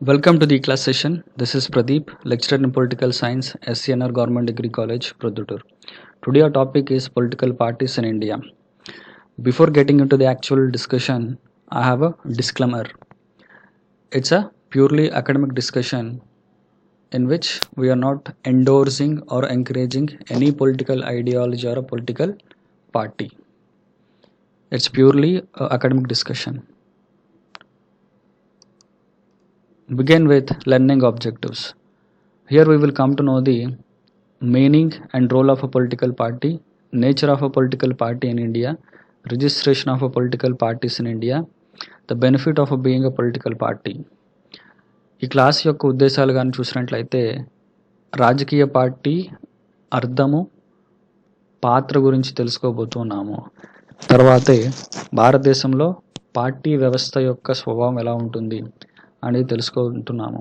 Welcome to the class session. This is Pradeep, lecturer in political science, SCNR Government Degree College, Prodhutur. Today our topic is political parties in India. Before getting into the actual discussion, I have a disclaimer. It's a purely academic discussion in which we are not endorsing or encouraging any political ideology or a political party. It's purely academic discussion. Begin with learning objectives. Here we will come to know the meaning and role of a political party, nature of a political party in India, registration of a political parties in India, the benefit of being a political party. ఈ class యొక్క ఉద్దేశాలు కానీ చూసినట్లయితే రాజకీయ party అర్థము పాత్ర గురించి తెలుసుకోబోతున్నాము. తర్వాతే భారతదేశంలో పార్టీ వ్యవస్థ యొక్క స్వభావం ఎలా ఉంటుంది అనేది తెలుసుకుంటున్నాము.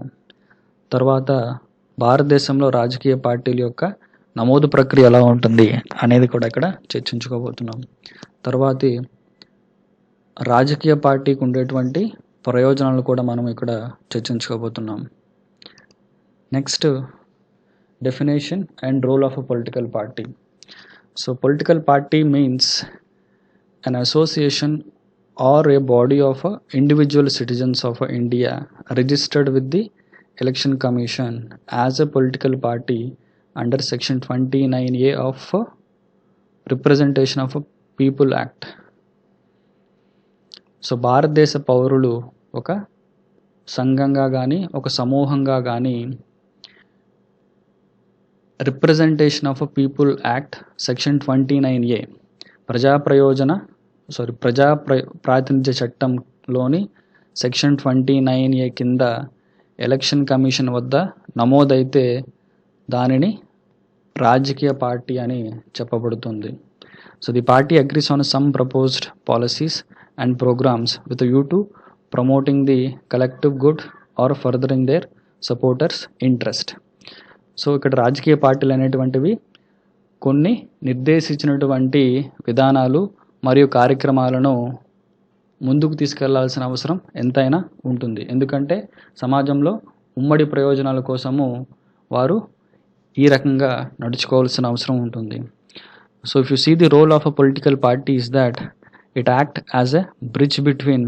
తర్వాత భారతదేశంలో రాజకీయ పార్టీల యొక్క నమోదు ప్రక్రియ ఎలా ఉంటుంది అనేది కూడా ఇక్కడ చర్చించుకోబోతున్నాం. తర్వాతి రాజకీయ పార్టీకి ఉండేటువంటి ప్రయోజనాలు కూడా మనం ఇక్కడ చర్చించుకోబోతున్నాం. Next definition and role of a political party. So political party means an association or a body of individual citizens of India registered with the Election Commission as a political party under Section 29A of Representation of People Act. So భారతదేశ పౌరులు ఒక సంఘంగా కానీ ఒక సమూహంగా కానీ representation of people act section 29A ప్రాతినిధ్య చట్టంలోని section 29A కింద ఎలక్షన్ కమిషన్ వద్ద నమోదైతే దానిని రాజకీయ పార్టీ అని చెప్పబడుతుంది. So the party agrees on some proposed policies and programmes with you to promoting the collective good or furthering their supporters interest. So ఇక్కడ రాజకీయ పార్టీలు అనేటువంటివి కొన్ని నిర్దేశించినటువంటి విధానాలు మరియు కార్యక్రమాలను ముందుకు తీసుకెళ్లాల్సిన అవసరం ఎంతైనా ఉంటుంది. ఎందుకంటే సమాజంలో ఉమ్మడి ప్రయోజనాల కోసము వారు ఈ రకంగా నడుచుకోవాల్సిన అవసరం ఉంటుంది. So if you see the role of a political party is that it act as a bridge between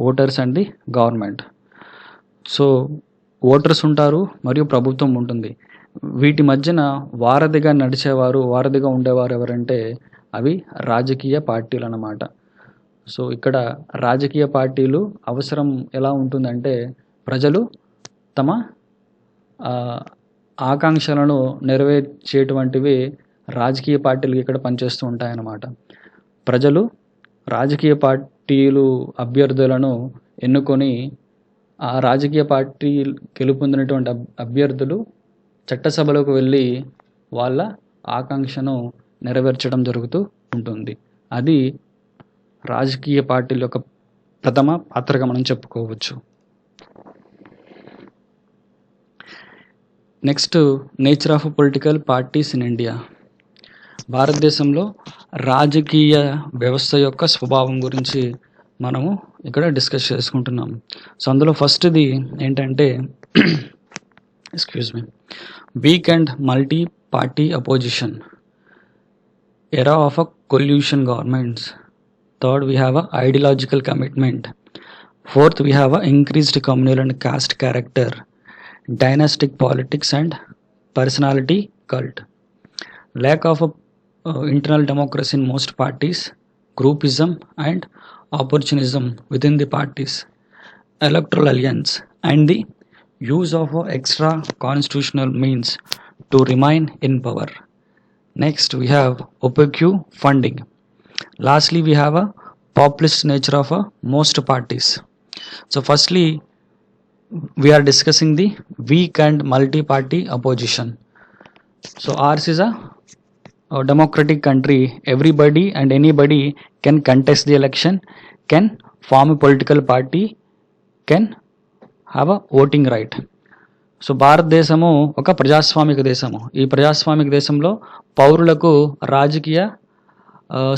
voters and the government. So voters ఉంటారు మరియు ప్రభుత్వం ఉంటుంది. వీటి మధ్యన వారధిగా ఉండేవారు ఎవరంటే అవి రాజకీయ పార్టీలు అన్నమాట. సో ఇక్కడ రాజకీయ పార్టీలు అవసరం ఎలా ఉంటుందంటే ప్రజలు తమ ఆకాంక్షలను నెరవేర్చేటువంటివి రాజకీయ పార్టీలు ఇక్కడ పనిచేస్తూ ఉంటాయన్నమాట. ప్రజలు రాజకీయ పార్టీలు అభ్యర్థులను ఎన్నుకొని ఆ రాజకీయ పార్టీ గెలుపొందినటువంటి అభ్యర్థులు చట్టసభలోకి వెళ్ళి వాళ్ళ ఆకాంక్షను నెరవేర్చడం జరుగుతూ ఉంటుంది. అది రాజకీయ పార్టీల యొక్క ప్రథమ పాత్రగా మనం చెప్పుకోవచ్చు. Next nature of political parties in India. భారతదేశంలో రాజకీయ వ్యవస్థ యొక్క స్వభావం గురించి మనము ఇక్కడ డిస్కస్ చేసుకుంటున్నాం. సో అందులో ఫస్ట్ది ఏంటంటే week and multi party opposition, era of a coalition governments. Third, we have a ideological commitment. Fourth, we have a increased communal and caste character, dynastic politics and personality cult, lack of internal democracy in most parties, groupism and opportunism within the parties, electoral alliance, and the use of extra constitutional means to remain in power. Next, we have opaque funding. Lastly, we have a populist nature of most parties. So firstly, we are discussing the weak and multi-party opposition. So ours is a democratic country. Everybody and anybody can contest the election, can form a political party, can have a voting right. So భారతదేశము ఒక ప్రజాస్వామిక దేశము. ఈ ప్రజాస్వామిక దేశంలో పౌరులకు రాజకీయ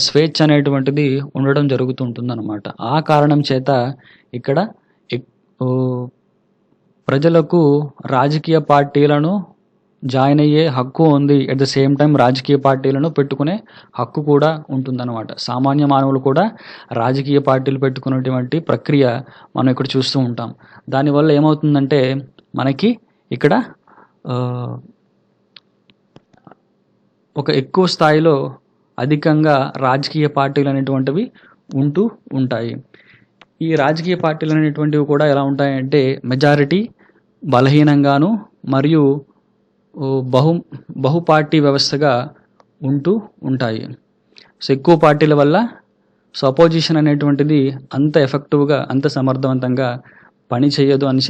స్వేచ్ఛ అనేటువంటిది ఉండడం జరుగుతుంటుందన్నమాట. ఆ కారణం చేత ఇక్కడ ప్రజలకు రాజకీయ పార్టీలను జాయిన్ అయ్యే హక్కు ఉంది. ఎట్ ద సేమ్ టైం రాజకీయ పార్టీలను పెట్టుకునే హక్కు కూడా ఉంటుందన్నమాట. సామాన్య మానవులు కూడా రాజకీయ పార్టీలు పెట్టుకునేటువంటి ప్రక్రియ మనం ఇక్కడ చూస్తూ ఉంటాం. దానివల్ల ఏమవుతుందంటే మనకి ఇక్కడ ఒక ఎక్కువ స్థాయిలో అధికంగా రాజకీయ పార్టీలు అనేటువంటివి ఉంటూ ఉంటాయి. ఈ రాజకీయ పార్టీలు అనేటువంటివి కూడా ఎలా ఉంటాయంటే మెజారిటీ బలహీనంగాను మరియు బహు పార్టీ వ్యవస్థగా ఉంటూ ఉంటాయి. సో ఎక్కువ పార్టీల వల్ల అపోజిషన్ అనేటువంటిది అంత ఎఫెక్టివ్గా అంత సమర్థవంతంగా పని చేయదు అని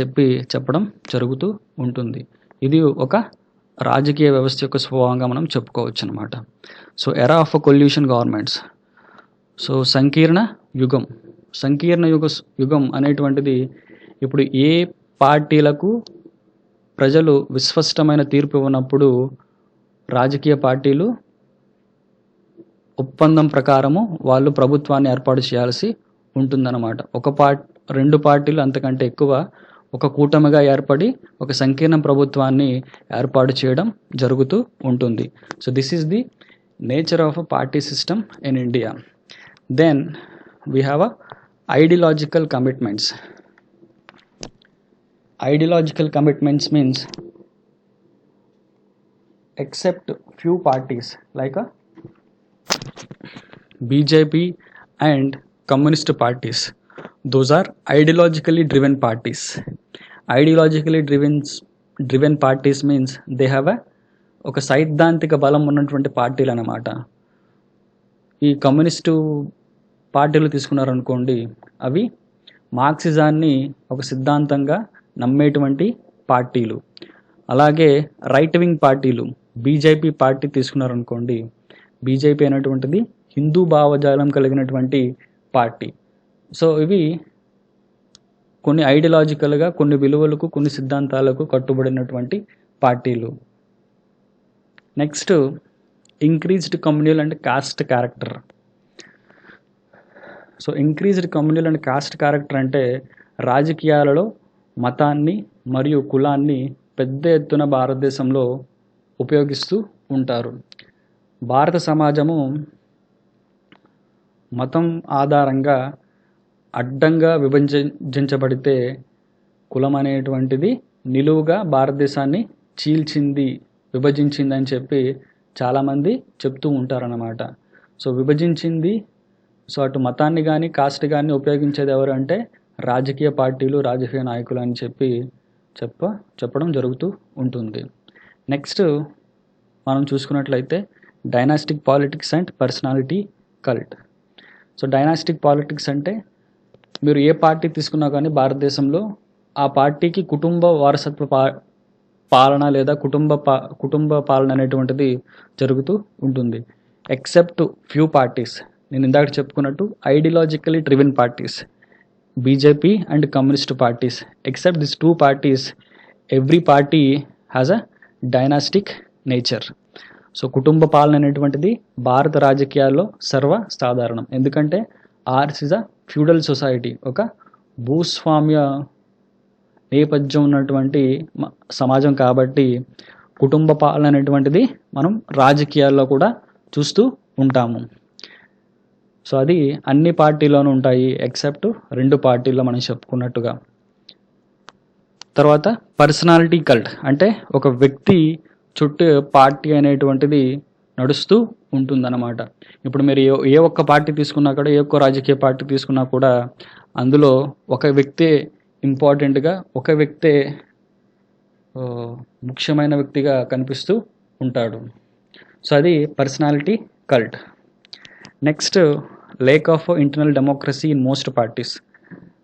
చెప్పడం జరుగుతూ ఉంటుంది. ఇది ఒక రాజకీయ వ్యవస్థ యొక్క స్వభావంగా మనం చెప్పుకోవచ్చు అనమాట. So era of collusion governments. So సంకీర్ణ యుగం అనేటువంటిది ఇప్పుడు ఏ పార్టీలకు ప్రజలు విస్పష్టమైన తీర్పు ఇవ్వనప్పుడు రాజకీయ పార్టీలు ఒప్పందం ప్రకారము వాళ్ళు ప్రభుత్వాన్ని ఏర్పాటు చేయాల్సి ఉంటుందన్నమాట. రెండు పార్టీలు అంతకంటే ఎక్కువ ఒక కూటమిగా ఏర్పడి ఒక సంకీర్ణ ప్రభుత్వాన్ని ఏర్పాటు చేయడం జరుగుతూ ఉంటుంది. So this is the nature of a party system in India. Then we have a ideological commitments. Ideological commitments means except few parties like a BJP and communist parties, those are ideologically driven parties. Ideologically driven parties means they have ఒక సైద్ధాంతిక బలం ఉన్నటువంటి పార్టీలు అన్నమాట. ఈ communist పార్టీలు తీసుకున్నారనుకోండి, అవి మార్క్సిజాన్ని ఒక సిద్ధాంతంగా నమ్మేటువంటి పార్టీలు. అలాగే రైట్ వింగ్ పార్టీలు బీజేపీ పార్టీ తీసుకున్నారనుకోండి, బీజేపీ అనేటువంటిది హిందూ భావజాలం కలిగినటువంటి పార్టీ. సో ఇవి కొన్ని ఐడియాలజికల్గా కొన్ని విలువలకు కొన్ని సిద్ధాంతాలకు కట్టుబడినటువంటి పార్టీలు. Next increased communal and cost character. So increased communal and cost character అంటే రాజకీయాలలో మతాన్ని మరియు కులాన్ని పెద్ద ఎత్తున భారతదేశంలో ఉపయోగిస్తూ ఉంటారు. భారత సమాజము మతం ఆధారంగా అడ్డంగా విభజించబడితే కులం అనేటువంటిది నిలువుగా భారతదేశాన్ని విభజించింది అని చాలామంది చెప్తూ ఉంటారన్నమాట. సో విభజించింది. సో అటు మతాన్ని కానీ కాస్ట్ కానీ ఉపయోగించేది ఎవరు అంటే రాజకీయ పార్టీలు, రాజకీయ నాయకులు అని చెప్పడం జరుగుతూ ఉంటుంది. నెక్స్ట్ మనం చూసుకున్నట్లయితే dynastic politics and personality cult. So dynastic politics అంటే మీరు ఏ పార్టీ తీసుకున్నా కానీ భారతదేశంలో ఆ పార్టీకి కుటుంబ వారసత్వ పాలన లేదా కుటుంబ పాలన అనేటువంటిది జరుగుతూ ఉంటుంది. ఎక్సెప్ట్ ఫ్యూ పార్టీస్, నేను ఇందాక చెప్పుకున్నట్టు ideologically driven parties BJP and communist parties. Except these two parties, every party has a dynastic nature. So కుటుంబ పాలన అనేటువంటిది భారత రాజకీయాల్లో సర్వసాధారణం. ఎందుకంటే ఆర్స్ ఇస్ అ ఫ్యూడల్ సొసైటీ, ఒక భూస్వామ్య నేపథ్యం ఉన్నటువంటి సమాజం కాబట్టి కుటుంబ పాలన అనేటువంటిది మనం రాజకీయాల్లో కూడా చూస్తూ ఉంటాము. సో అది అన్ని పార్టీల్లోనూ ఉంటాయి ఎక్సెప్ట్ రెండు పార్టీల్లో మనం చెప్పుకున్నట్టుగా. తర్వాత పర్సనాలిటీ కల్ట్ అంటే ఒక వ్యక్తి చుట్టూ పార్టీ అనేటువంటిది నడుస్తూ ఉంటుందన్నమాట. ఇప్పుడు మీరు ఏ ఒక్క పార్టీ తీసుకున్నా కూడా, ఏ ఒక్క రాజకీయ పార్టీ తీసుకున్నా కూడా అందులో ఒక వ్యక్తే ఇంపార్టెంట్గా, ఒక వ్యక్తే ముఖ్యమైన వ్యక్తిగా కనిపిస్తూ ఉంటాడు. సో అది personality cult. Next lack of internal democracy in most parties.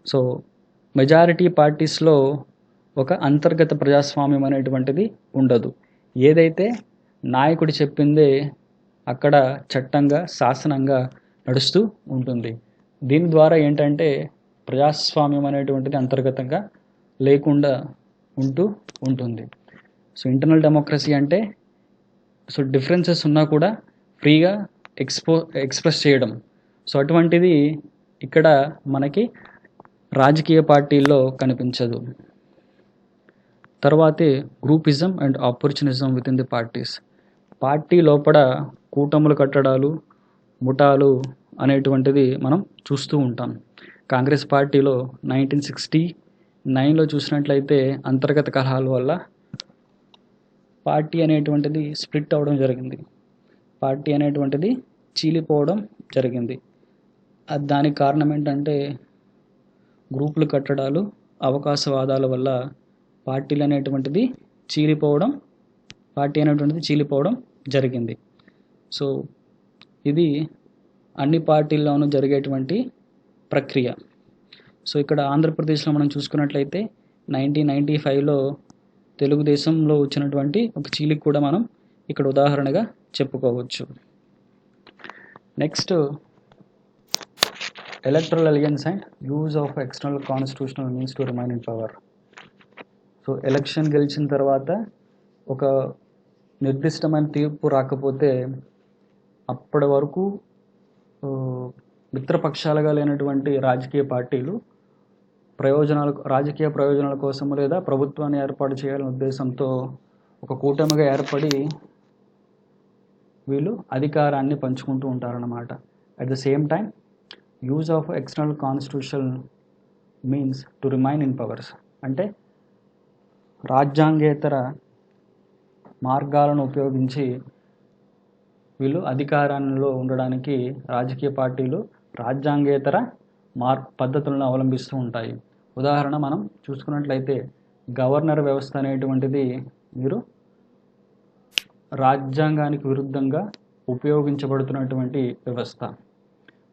So majority పార్టీస్లో ఒక అంతర్గత ప్రజాస్వామ్యం అనేటువంటిది ఉండదు. ఏదైతే నాయకుడు చెప్పిందే అక్కడ చట్టంగా, శాసనంగా నడుస్తూ ఉంటుంది. దీని ద్వారా ఏంటంటే ప్రజాస్వామ్యం అనేటువంటిది అంతర్గతంగా లేకుండా ఉంటూ ఉంటుంది. సో ఇంటర్నల్ డెమోక్రసీ అంటే సో డిఫరెన్సెస్ ఉన్నా కూడా ఫ్రీగా ఎక్స్ప్రెస్ చేయడం. సో అటువంటిది ఇక్కడ మనకి రాజకీయ పార్టీల్లో కనిపించదు. తర్వాతే groupism and opportunism within the parties. పార్టీ లోపల కూటములు కట్టడాలు, ముఠాలు అనేటువంటిది మనం చూస్తూ ఉంటాం. కాంగ్రెస్ పార్టీలో 1969లో చూసినట్లయితే అంతర్గత కలహాల వల్ల పార్టీ అనేటువంటిది స్ప్లిట్ అవ్వడం జరిగింది. పార్టీ అనేటువంటిది చీలిపోవడం జరిగింది. దానికి కారణం ఏంటంటే గ్రూపులు కట్టడాలు, అవకాశవాదాల వల్ల పార్టీ అనేటువంటిది చీలిపోవడం జరిగింది. సో ఇది అన్ని పార్టీల్లోనూ జరిగేటువంటి ప్రక్రియ. సో ఇక్కడ ఆంధ్రప్రదేశ్లో మనం చూసుకున్నట్లయితే 1995లో తెలుగుదేశంలో వచ్చినటువంటి ఒక చీలిక కూడా మనం ఇక్కడ ఉదాహరణగా చెప్పుకోవచ్చు. Next, electoral alliance and use of external constitutional means to remain in power. So election గెలిచిన తర్వాత ఒక నిర్దిష్టమైన తీర్పు రాకపోతే అప్పటి వరకు మిత్రపక్షాలుగా లేనటువంటి రాజకీయ పార్టీలు రాజకీయ ప్రయోజనాల కోసము లేదా ప్రభుత్వాన్ని ఏర్పాటు చేయాలనే ఉద్దేశంతో ఒక కూటమిగా ఏర్పడి వీళ్ళు అధికారాన్ని పంచుకుంటూ ఉంటారన్నమాట. At the same time use of external constitution means to remain in powers అంటే రాజ్యాంగేతర మార్గాలను ఉపయోగించి వీళ్ళు అధికారంలో ఉండడానికి రాజకీయ పార్టీలు రాజ్యాంగేతర పద్ధతులను అవలంబిస్తూ ఉంటాయి. ఉదాహరణ మనం చూసుకున్నట్లయితే గవర్నర్ వ్యవస్థ అనేటువంటిది మీరు రాజ్యాంగానికి విరుద్ధంగా ఉపయోగించబడుతున్నటువంటి వ్యవస్థ.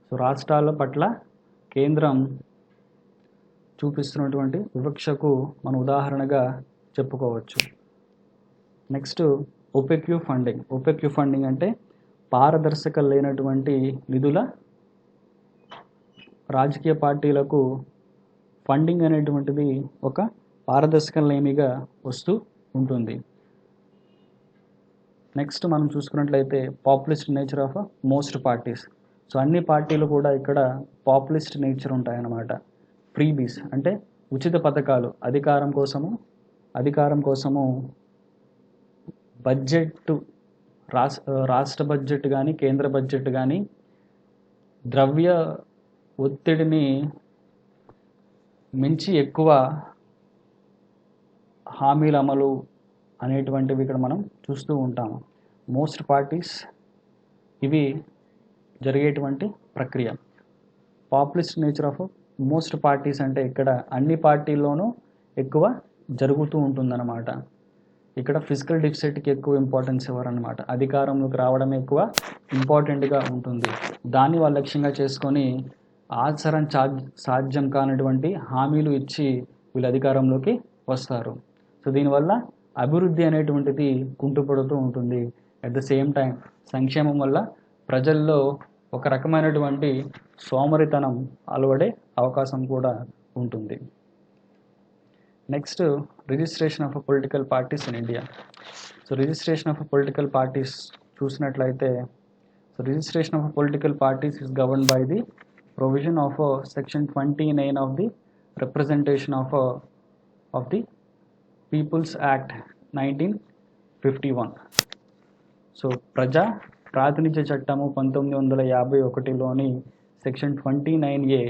సో రాష్ట్రాల పట్ల కేంద్రం చూపిస్తున్నటువంటి వివక్షకు మనం ఉదాహరణగా చెప్పుకోవచ్చు. నెక్స్ట్, ఒపెక్యూ ఫండింగ్ అంటే పారదర్శక లేనటువంటి నిధుల రాజకీయ పార్టీలకు ఫండింగ్ అనేటువంటిది ఒక పారదర్శకం లేమిగా వస్తూ ఉంటుంది. నెక్స్ట్ మనం చూసుకున్నట్లయితే populist nature of most parties. So అన్ని పార్టీలు కూడా ఇక్కడ పాపులిస్ట్ నేచర్ ఉంటాయన్నమాట. ఫ్రీబీస్ అంటే ఉచిత పథకాలు, అధికారం కోసము బడ్జెట్, రాష్ట్ర బడ్జెట్ కానీ కేంద్ర బడ్జెట్ కానీ ద్రవ్య ఒత్తిడిని మించి ఎక్కువ హామీల అమలు అనేటువంటివి ఇక్కడ మనం చూస్తూ ఉంటాము. మోస్ట్ పార్టీస్ ఇవి జరిగేటువంటి ప్రక్రియ. Populist nature of most parties అంటే ఇక్కడ అన్ని పార్టీల్లోనూ ఎక్కువ జరుగుతూ ఉంటుందన్నమాట. ఇక్కడ ఫిజికల్ డెఫిసిట్కి ఎక్కువ ఇంపార్టెన్స్ ఇవ్వరన్నమాట. అధికారంలోకి రావడం ఎక్కువ ఇంపార్టెంట్గా ఉంటుంది. దాన్ని వాళ్ళ లక్ష్యంగా చేసుకొని సాధ్యం కానటువంటి హామీలు ఇచ్చి వీళ్ళు అధికారంలోకి వస్తారు. సో దీనివల్ల అభివృద్ధి అనేటువంటిది కుంటుపడుతూ ఉంటుంది. అట్ ద సేమ్ టైం సంక్షేమం వల్ల ప్రజల్లో ఒక రకమైనటువంటి సోమరితనం అలవడే అవకాశం కూడా ఉంటుంది. Next, registration of political parties in India. So registration of political parties చూసినట్లయితే, so registration of political parties is govern by the provision of section 29 of the representation of the People's Act 1951. సో ప్రజా ప్రాతినిధ్య చట్టము 1951లోని section 29A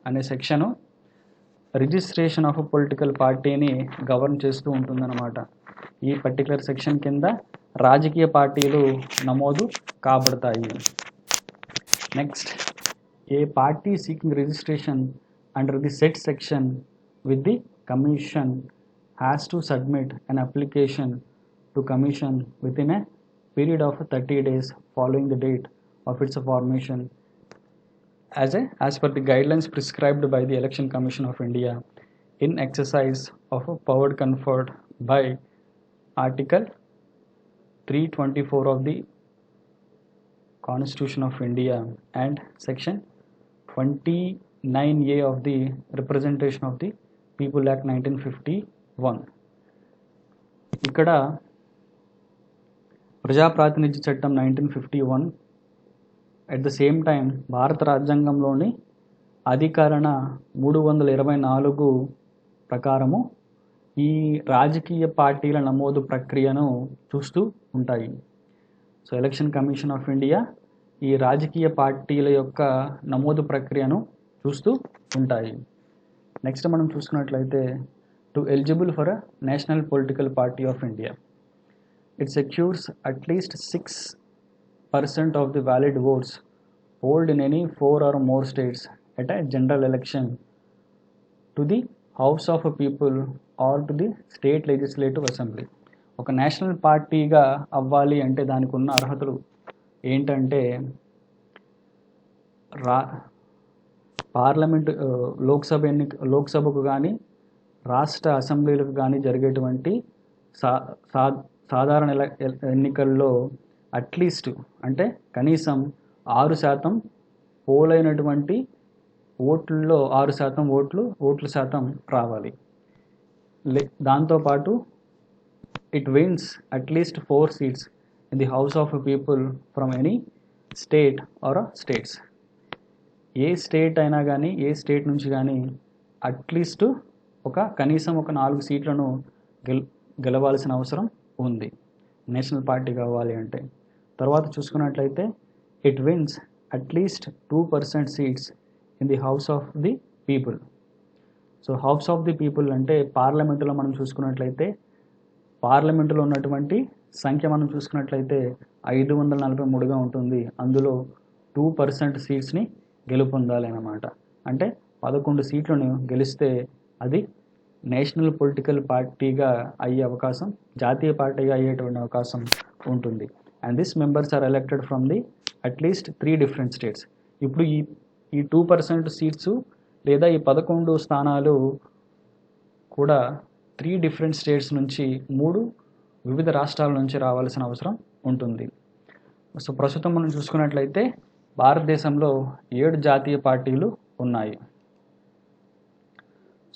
అనే section registration of political పార్టీని govern చేస్తూ ఉంటుందన్నమాట. ఈ పర్టికులర్ సెక్షన్ కింద రాజకీయ పార్టీలు నమోదు కాబడతాయి. Next, a party seeking registration under the set section with the commission has to submit an application to commission within a period of 30 days following the date of its formation as per the guidelines prescribed by the Election Commission of India in exercise of a power conferred by Article 324 of the Constitution of India and Section 29A of the Representation of the People Act 1951. ఇక్కడ ప్రజాప్రాతినిధ్య చట్టం 1951 at the same time భారత రాజ్యాంగంలోని అధికరణ 324 ప్రకారము ఈ రాజకీయ పార్టీల నమోదు ప్రక్రియను చూస్తూ ఉంటాయి. So election commission of India ఈ రాజకీయ పార్టీల యొక్క నమోదు ప్రక్రియను చూస్తూ ఉంటాయి. నెక్స్ట్ మనం చూసుకున్నట్లయితే to eligible for a national political party of India, it secures at least 6% of the valid votes polled in any 4 or more states at a general election to the House of a People or to the State Legislative Assembly. ఒక national పార్టీగా అవ్వాలి అంటే దానికి ఉన్న అర్హతలు ఏంటంటే parliament లోక్సభకు కానీ రాష్ట్ర అసెంబ్లీలకు కానీ జరిగేటువంటి సాధారణ ఎన్నికల్లో అట్లీస్ట్ అంటే కనీసం 6% పోలైనటువంటి ఓట్లలో 6% ఓట్ల శాతం రావాలి. దాంతోపాటు it wins at least 4 seats in the house of people from any state or states. ఏ స్టేట్ అయినా కానీ ఏ స్టేట్ నుంచి కానీ అట్లీస్ట్ కనీసం ఒక 4 సీట్లను గెలవాల్సిన అవసరం ఉంది నేషనల్ పార్టీ కావాలి అంటే. తర్వాత చూసుకున్నట్లయితే it wins at least 2% seats in the house of the people. So house of the people అంటే పార్లమెంటులో మనం చూసుకున్నట్లయితే పార్లమెంటులో ఉన్నటువంటి సంఖ్య మనం చూసుకున్నట్లయితే 543గా ఉంటుంది. అందులో 2% సీట్స్ని గెలుపొందాలి అన్నమాట. అంటే 11 సీట్లను గెలిస్తే అది నేషనల్ పొలిటికల్ పార్టీగా అయ్యే అవకాశం, జాతీయ పార్టీగా అయ్యేటువంటి అవకాశం ఉంటుంది. And this members are elected from the at least 3 different states. ఇప్పుడు ఈ 2% సీట్స్ లేదా ఈ 11 స్థానాలు కూడా 3 different స్టేట్స్ నుంచి 3 వివిధ రాష్ట్రాల నుంచి రావాల్సిన అవసరం ఉంటుంది. సో ప్రస్తుతం మనం చూసుకున్నట్లయితే భారతదేశంలో 7 జాతీయ పార్టీలు ఉన్నాయి.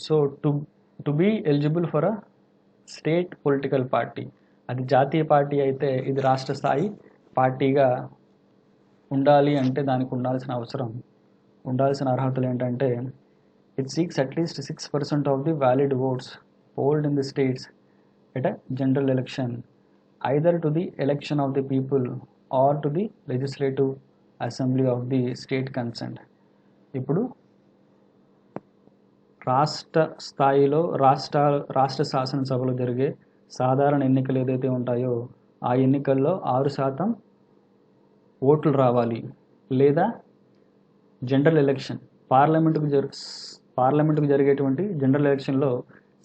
So to be eligible for a state political party, అది జాతీయ పార్టీ అయితే ఇది రాష్ట్ర స్థాయి పార్టీగా ఉండాలి అంటే దానికి ఉండాల్సిన అర్హతలు ఏంటంటే it seeks at least 6% of the valid votes polled in the states at a general election either to the election of the people or to the legislative assembly of the state concerned. ఇప్పుడు రాష్ట్ర స్థాయిలో రాష్ట్ర శాసనసభలో జరిగే సాధారణ ఎన్నికలు ఏదైతే ఉంటాయో ఆ ఎన్నికల్లో 6% ఓట్లు రావాలి, లేదా జనరల్ ఎలక్షన్ పార్లమెంటుకు జరిగేటువంటి జనరల్ ఎలక్షన్లో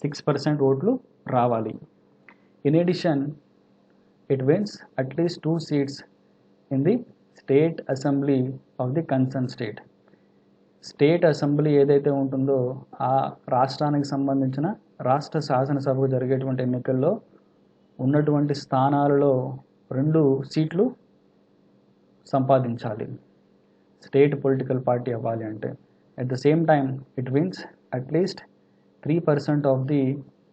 6% ఓట్లు రావాలి. In addition it wins at least 2 seats in the state assembly of the concerned state. State assembly ఏదైతే ఉంటుందో ఆ రాష్ట్రానికి సంబంధించిన రాష్ట్ర శాసనసభకు జరిగేటువంటి ఎన్నికల్లో ఉన్నటువంటి స్థానాలలో 2 సీట్లు సంపాదించాలి స్టేట్ పొలిటికల్ పార్టీ అవ్వాలి అంటే. At the same time it wins at least 3% of the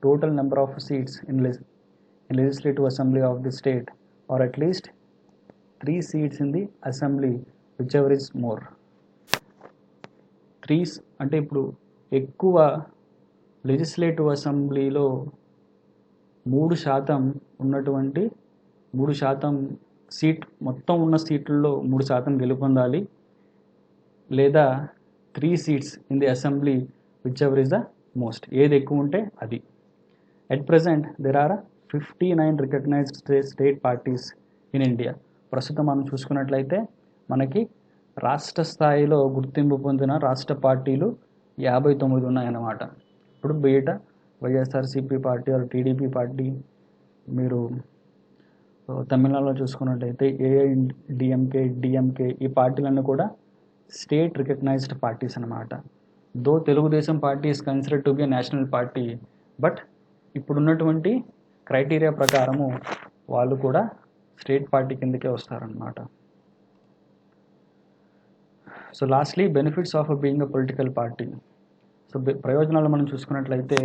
total number of seats in legislative assembly of the state or at least 3 seats in the assembly whichever is more. 3 అంటే ఇప్పుడు ఎక్కువ legislative అసెంబ్లీలో 3% ఉన్నటువంటి 3% seat మొత్తం ఉన్న సీట్లలో 3% గెలుపొందాలి, లేదా 3 seats in the assembly whichever is the most, ఏది ఎక్కువ ఉంటే అది. At present there are 59 recognised state parties in India. ప్రస్తుతం మనం చూసుకున్నట్లయితే మనకి రాష్ట్ర స్థాయిలో గుర్తింపు పొందిన రాష్ట్ర పార్టీలు 59 ఉన్నాయన్నమాట. ఇప్పుడు బయట YSRCP party or TDP party, మీరు తమిళనాడులో చూసుకున్నట్లయితే డిఎంకే ఈ పార్టీలన్నీ కూడా స్టేట్ రికగ్నైజ్డ్ పార్టీస్ అన్నమాట. Though Telugu Desam party is considered to be national party, but ఇప్పుడున్నటువంటి క్రైటీరియా ప్రకారము వాళ్ళు కూడా స్టేట్ పార్టీ కిందకే వస్తారన్నమాట. So lastly benefits of being a political party. So ప్రయోజనాలు మనం చూసుకున్నట్లయితే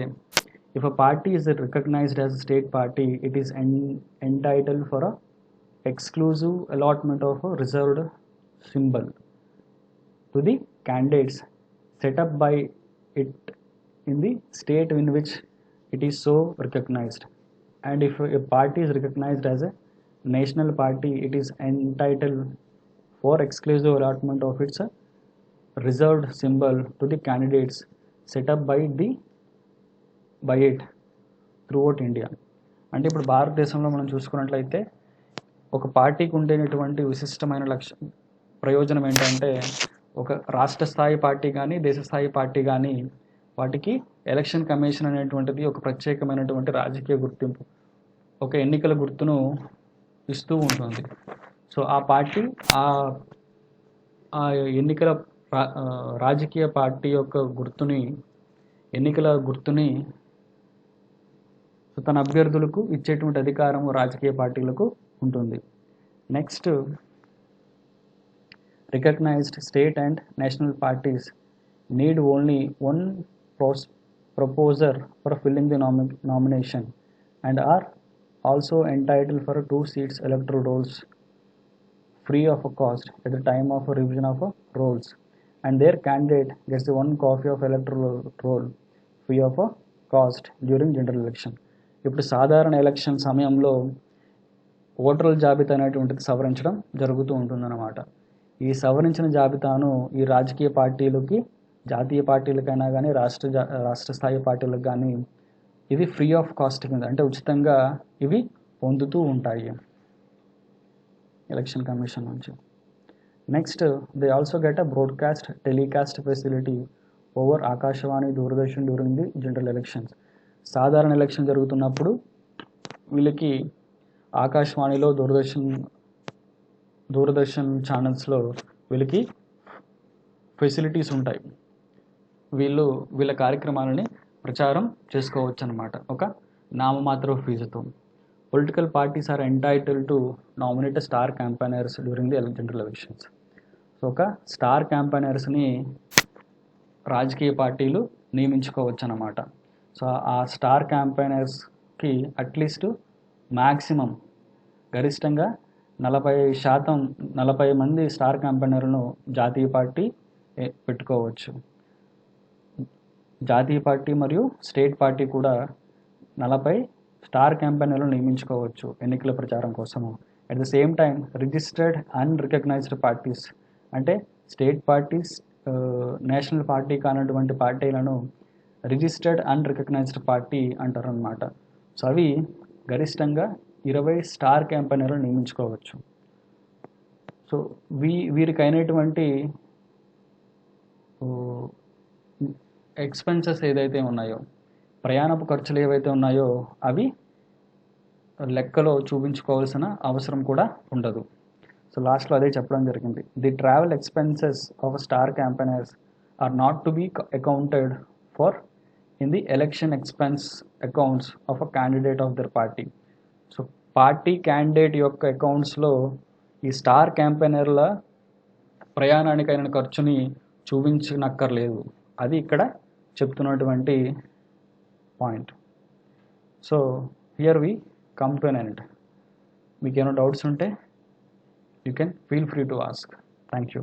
if a party is recognised as a state party it is entitled for a exclusive allotment of a reserved symbol to the candidates set up by it in the state in which it is so recognized. And if a party is recognized as a national party, it is entitled for exclusive allotment of its reserved symbol to the candidates set up by it throughout India. అంటే ఇప్పుడు భారతదేశంలో మనం చూసుకున్నట్లయితే ఒక పార్టీకి ఉండేటువంటి విశిష్టమైన ప్రయోజనం ఏంటంటే, ఒక రాష్ట్ర స్థాయి పార్టీ కానీ దేశ స్థాయి పార్టీ కానీ వాటికి ఎలక్షన్ కమిషన్ అనేటువంటిది ఒక ప్రత్యేకమైనటువంటి రాజకీయ గుర్తింపు, ఒక ఎన్నికల గుర్తును ఇస్తూ ఉంటుంది. సో ఆ పార్టీ ఆ ఎన్నికల రాజకీయ పార్టీ యొక్క గుర్తుని, ఎన్నికల గుర్తుని తన అభ్యర్థులకు ఇచ్చేటువంటి అధికారం రాజకీయ పార్టీలకు ఉంటుంది. Next, recognised state and national parties need only one proposer for filling the nomination and are also entitled for 2 seats electoral rolls free of a cost at the time of a revision of a rolls, and their candidate gets the 1 copy of electoral roll free of a cost during general election. ఇప్పుడు సాధారణ election సమయంలో ఓటర్ల జాబితా అనేటువంటిది సవరించడం జరుగుతూ ఉంటుందన్నమాట. ఈ సవరించిన జాబితాను ఈ రాజకీయ పార్టీలకి, జాతీయ పార్టీలకైనా కానీ రాష్ట్ర స్థాయి పార్టీలకు కానీ ఇది ఫ్రీ ఆఫ్ కాస్ట్ కింద, అంటే ఉచితంగా ఇవి పొందుతూ ఉంటాయి ఎలక్షన్ కమిషన్ నుంచి. Next, they also get a broadcast telecast facility over Akashvani, Doordarshan during the general elections. సాధారణ ఎలక్షన్ జరుగుతున్నప్పుడు వీళ్ళకి ఆకాశవాణిలో, దూరదర్శన్ ఛానల్స్లో వీళ్ళకి ఫెసిలిటీస్ ఉంటాయి. వీళ్ళ కార్యక్రమాలని ప్రచారం చేసుకోవచ్చు అన్నమాట ఒక నామమాత్ర ఫీజుతో. Political parties are entitled to nominate star campaigners during the general elections. So ఒక స్టార్ క్యాంపెయినర్స్ని రాజకీయ పార్టీలు నియమించుకోవచ్చు అన్నమాట. సో ఆ స్టార్ క్యాంపెయినర్స్కి అట్లీస్ట్ మ్యాక్సిమం గరిష్టంగా 40 మంది స్టార్ క్యాంపెయినర్లను జాతీయ పార్టీ పెట్టుకోవచ్చు. జాతీయ పార్టీ మరియు స్టేట్ పార్టీ కూడా 40 స్టార్ క్యాంపెయినర్లను నియమించుకోవచ్చు ఎన్నికల ప్రచారం కోసము. At the same time registered unrecognised parties, అంటే స్టేట్ పార్టీస్, నేషనల్ పార్టీ కానటువంటి పార్టీలను రిజిస్టర్డ్ అన్రికగ్నైజ్డ్ పార్టీ అంటారు అన్నమాట. సో అవి గరిష్టంగా 20 స్టార్ క్యాంపెయినర్లను నియమించుకోవచ్చు. సో వీరికి అయినటువంటి ఎక్స్పెన్సెస్ ఏదైతే ఉన్నాయో, ప్రయాణపు ఖర్చులు ఏవైతే ఉన్నాయో అవి లెక్కలో చూపించుకోవాల్సిన అవసరం కూడా ఉండదు. సో లాస్ట్లో అదే చెప్పడం జరిగింది. The travel expenses of star campaigners are not to be accounted for in the election expense accounts of a candidate of their party. So party candidate యొక్క అకౌంట్స్లో ఈ స్టార్ క్యాంపెయినర్ల ప్రయాణానికైన ఖర్చుని చూపించనక్కర్లేదు. అది ఇక్కడ చెప్తున్నటువంటి point. So here we come to an end. మీకు ఏమైనా doubts ఉంటే you can feel free to ask. Thank you.